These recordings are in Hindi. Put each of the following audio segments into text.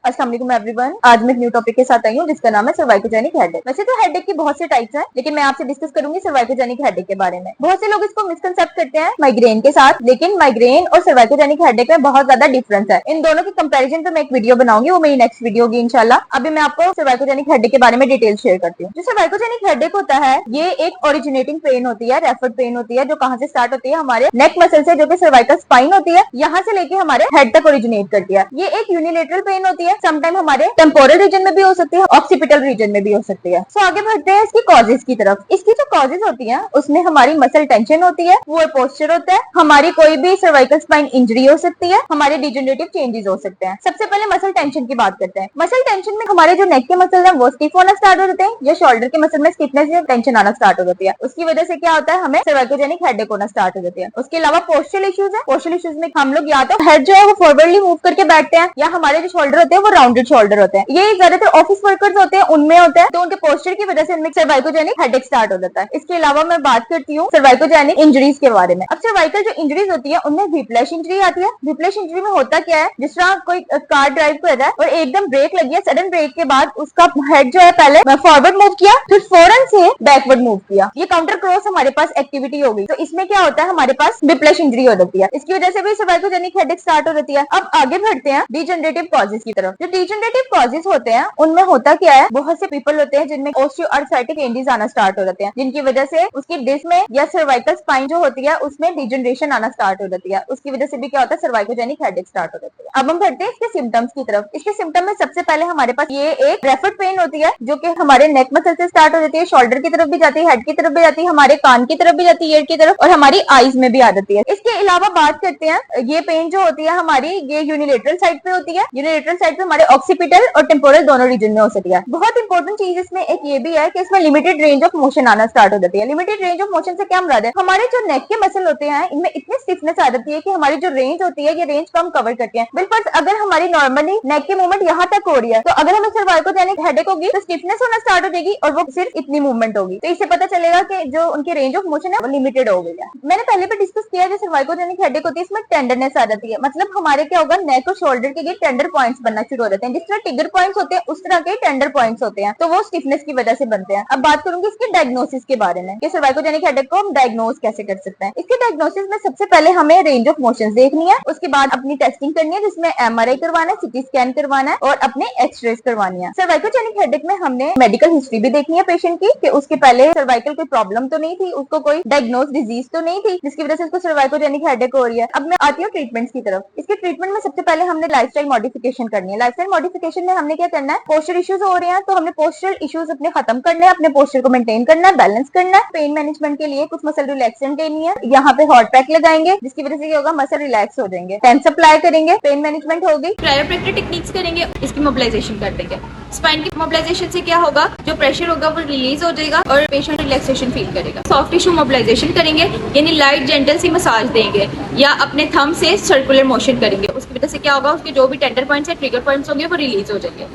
अस्सलाम वालेकुम एवरीवन। आज मैं एक न्यू टॉपिक के साथ आई हूँ जिसका नाम है सर्वाइकोजेनिक हेडेक। वैसे तो हेडेक की बहुत से टाइप्स हैं, लेकिन मैं आपसे डिस्कस करूंगी सर्वाइकोजेनिक हेडेक के बारे में। बहुत से लोग इसको मिसकंसेप्ट करते हैं माइग्रेन के साथ, लेकिन माइग्रेन और सर्वाइकोजेनिक हेडेक में बहुत ज्यादा डिफरेंस है। इन दोनों के कंपैरिजन पे मैं एक वीडियो बनाऊंगी, वो मेरी नेक्स्ट वीडियो होगी इंशाल्लाह। अभी मैं आपको सर्वाइकोजेनिक हेडेक के बारे में डिटेल शेयर करती हूँ। जो सर्वाइकोजेनिक हेडेक होता है, ये एक ओरिजिनेटिंग पेन होती है, रेफर्ड पेन होती है, जो कहाँ से स्टार्ट होती है, हमारे नेक मसल से, जो कि सर्वाइकल स्पाइन होती है, यहाँ से लेके हमारे हेड तक ओरिजिनेट करती है। ये एक यूनिलेटरल पेन होती है, समटाइम हमारे टेम्पोरल रीजन में भी हो सकती है, ऑक्सीपिटल रीजन में भी हो सकती है। सो आगे बढ़ते हैं इसकी कॉजेज की तरफ। इसकी जो कॉजेज होती है उसमें हमारी मसल टेंशन होती है, वो पोस्चर होता है, हमारी कोई भी सर्वाइकल स्पाइन इंजरी हो सकती है, हमारे डिजेनरेटिव चेंजेस हो सकते हैं। सबसे पहले मसल टेंशन की बात करते हैं। मसल टेंशन में हमारे जो नेक के मसल है वो स्टिफ होना स्टार्ट हो जाते हैं, या शोल्डर के मसल में स्टिफनेस या टेंशन आना स्टार्ट हो जाती है। उसकी वजह से क्या होता है, हमें सर्वाइकोजेनिक हेडेक होना स्टार्ट हो जाती है। उसके अलावा पोस्चरल इश्यूज है। पोस्चरल इश्यूज में हम लोग या तो हेड जो है वो फॉरवर्डली मूव करके बैठते हैं, या हमारे जो शोल्डर होते हैं वो राउंडेड शोल्डर होते हैं। ये ज्यादातर ऑफिस वर्कर्स होते हैं, उनमें होता है, तो उनके पोस्चर की वजह से उनमें सर्वाइकोजेनिक हेडेक स्टार्ट हो जाता है। इसके अलावा मैं बात करती हूँ सर्वाइकोजेनिक इंजरीज के बारे में। अब सर्वाइकल जो इंजरीज होती है उनमें व्हिप्लैश इंजरी आती है। व्हिप्लैश इंजरी में होता क्या है, जिस तरह कोई कार ड्राइव कर रहा है और एकदम ब्रेक लगी है, सडन ब्रेक के बाद उसका हेड जो है पहले फॉरवर्ड मूव किया, फिर फौरन से बैकवर्ड मूव किया, ये काउंटर क्रॉस हमारे पास एक्टिविटी हो गई। तो इसमें क्या होता है, हमारे पास व्हिप्लैश इंजरी हो जाती है। इसकी वजह से भी सर्वाइकोजेनिक हेडेक स्टार्ट हो जाती है। अब आगे बढ़ते हैं डिजेनरेटिव कॉजेज की तरफ। जो डिजेनरेटिव कॉजेज होते हैं उनमें होता क्या है, बहुत से पीपल होते हैं जिनमें ऑस्टियोआर्थराइटिक चेंजेस आना स्टार्ट हो जाते हैं, जिनकी वजह से उसकी डिस्क में या सर्वाइकल स्पाइन जो होती है उसमें डिजेनरेशन आना स्टार्ट हो जाती है। उसकी वजह से भी क्या होता है, सर्वाइकोजेनिक हेडेक स्टार्ट हो जाती है। अब हम बढ़ते हैं इसके सिम्टम्स की तरफ। इसके सिम्टम में सबसे पहले हमारे पास ये एक रेफर्ड पेन होती है, जो कि हमारे नेक मसल से स्टार्ट हो जाती है, शोल्डर की तरफ भी जाती है, हेड की तरफ भी जाती है, हमारे कान की तरफ भी जाती है, ईयर की तरफ, और हमारी आईज में भी आ जाती है। इसके अलावा बात करते हैं, ये पेन जो होती है हमारी, ये यूनिलेटरल साइड पे होती है। यूनिलेटरल साइड पे हमारे ऑक्सीपिटल और टेम्पोरल दोनों रीजन में हो सकती है। बहुत इंपॉर्टेंट चीज इसमें एक ये भी है कि इसमें लिमिटेड रेंज ऑफ मोशन आना स्टार्ट हो जाती है। लिमिटेड रेंज ऑफ मोशन से क्या मुराद है, हमारे जो नेक के मसल होते हैं इनमें इतनी स्टिफनेस आ जाती है कि हमारी जो रेंज होती है ये रेंज कम कवर करते हैं। बिल्कुल अगर हमारी नॉर्मली नेक की मूवमेंट यहाँ तक हो रही है, तो अगर हमें सर्वाइकोजेनिक हेडेक होगी तो स्टिफनेस होना स्टार्ट हो जाएगी और वो सिर्फ इतनी मूवमेंट होगी। तो इससे पता चलेगा कि जो उनकी रेंज ऑफ मोशन है वो लिमिटेड हो गई है। मैंने पहले भी डिस्कस किया, जो सर्वाइकोजेनिक हेडेक होती है इसमें टेंडरनेस आ जाती है। मतलब हमारे क्या होगा, नेक और शोल्डर के लिए टेंडर पॉइंट्स बनना शुरू हो जाते हैं। जिस तरह टिगर पॉइंट्स होते हैं उस तरह के टेंडर पॉइंट्स होते हैं, तो वो स्टिफनेस की वजह से बनते हैं। अब बात करूंगी इसके डायग्नोसिस के बारे में कि सर्वाइकोजेनिक हेडेक को हम डायग्नोज कैसे कर सकते हैं। इसके डायग्नोसिस में सबसे पहले हमें रेंज ऑफ मोशंस देखनी है, उसके बाद अपनी टेस्टिंग करनी है, जिसमें एमआरआई करवाना है, सीटी स्कैन करवाना है और अपने एक्सरेज करवानी है। सर्वाइकोजेनिक हेडेक में हमने मेडिकल हिस्ट्री भी देखनी है पेशेंट की, कि उसके पहले सर्वाइकल कोई प्रॉब्लम तो नहीं थी, उसको कोई डायग्नोज डिजीज तो नहीं थी जिसकी वजह से उसको सर्वाइकोजेनिक हेडेक हो रही है। अब मैं आती हूँ ट्रीटमेंट्स की तरफ। इसके ट्रीटमेंट में सबसे पहले हमने लाइफस्टाइल मॉडिफिकेशन करनी है। लाइफस्टाइल मॉडिफिकेशन में हमने क्या करना है, पोस्चर इश्यूज हो रहे हैं तो हमने पोस्चरल इश्यूज अपने खत्म करने हैं, अपने पोस्चर को मेंटेन करना है, बैलेंस करना है। पेन मैनेजमेंट के लिए कुछ मसल रिलैक्सेंट लेनी है, यहाँ पे हॉट पैक लगाएंगे जिसकी वजह से क्या होगा, मसल रिलैक्स हो जाएंगे। टेंस अप्लाई करेंगे, पेन मैनेजमेंट होगी। क्रायोप्रैक्टिक टेक्निक्स करेंगे, इसकी मोबिलाइजेशन कर देंगे। स्पाइन की मोबिलाइजेशन से क्या होगा, जो प्रेशर होगा वो रिलीज हो जाएगा और पेशेंट रिलैक्सेशन फील करेगा। सॉफ्ट टिश्यू मोबिलाइजेशन करेंगे, यानी लाइट जेंटल सी मसाज देंगे या अपने थंब से सर्कुलर मोशन करेंगे। उसकी वजह से क्या होगा, उसके जो भी टेंडर पॉइंट्स है, ट्रिगर पॉइंट्स होंगे वो रिलीज हो जाएंगे।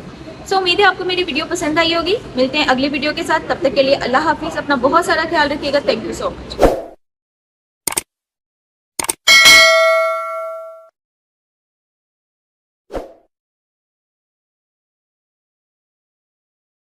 सो उम्मीद है आपको मेरी वीडियो पसंद आई होगी। मिलते हैं अगली वीडियो के साथ, तब तक के लिए अल्लाह हाफिज। अपना बहुत सारा ख्याल रखिएगा। Thank you so much.